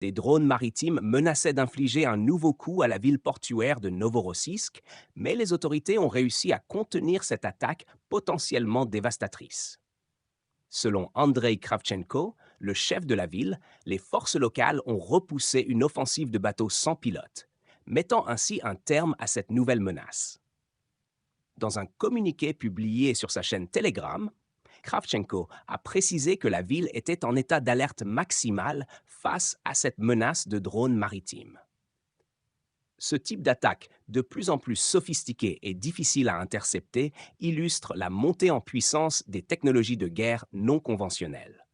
Des drones maritimes menaçaient d'infliger un nouveau coup à la ville portuaire de Novorossiysk, mais les autorités ont réussi à contenir cette attaque potentiellement dévastatrice. Selon Andrei Kravchenko, le chef de la ville, les forces locales ont repoussé une offensive de bateaux sans pilote, mettant ainsi un terme à cette nouvelle menace. Dans un communiqué publié sur sa chaîne Telegram, Kravchenko a précisé que la ville était en état d'alerte maximale face à cette menace de drones maritimes. Ce type d'attaque, de plus en plus sophistiqué et difficile à intercepter, illustre la montée en puissance des technologies de guerre non conventionnelles.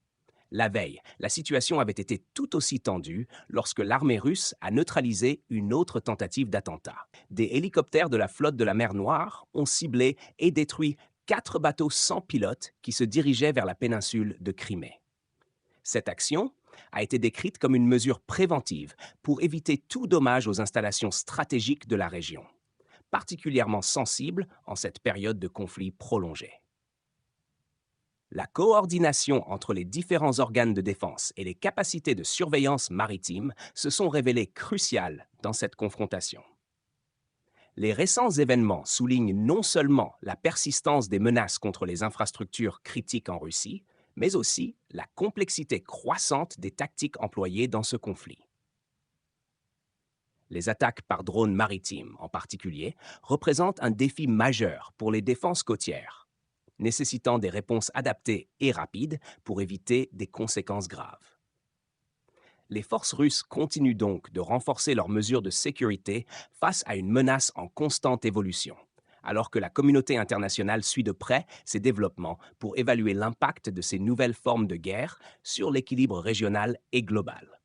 La veille, la situation avait été tout aussi tendue lorsque l'armée russe a neutralisé une autre tentative d'attentat. Des hélicoptères de la flotte de la mer Noire ont ciblé et détruit 4 bateaux sans pilote qui se dirigeaient vers la péninsule de Crimée. Cette action a été décrite comme une mesure préventive pour éviter tout dommage aux installations stratégiques de la région, particulièrement sensibles en cette période de conflit prolongé. La coordination entre les différents organes de défense et les capacités de surveillance maritime se sont révélées cruciales dans cette confrontation. Les récents événements soulignent non seulement la persistance des menaces contre les infrastructures critiques en Russie, mais aussi la complexité croissante des tactiques employées dans ce conflit. Les attaques par drones maritimes, en particulier, représentent un défi majeur pour les défenses côtières, nécessitant des réponses adaptées et rapides pour éviter des conséquences graves. Les forces russes continuent donc de renforcer leurs mesures de sécurité face à une menace en constante évolution, alors que la communauté internationale suit de près ces développements pour évaluer l'impact de ces nouvelles formes de guerre sur l'équilibre régional et global.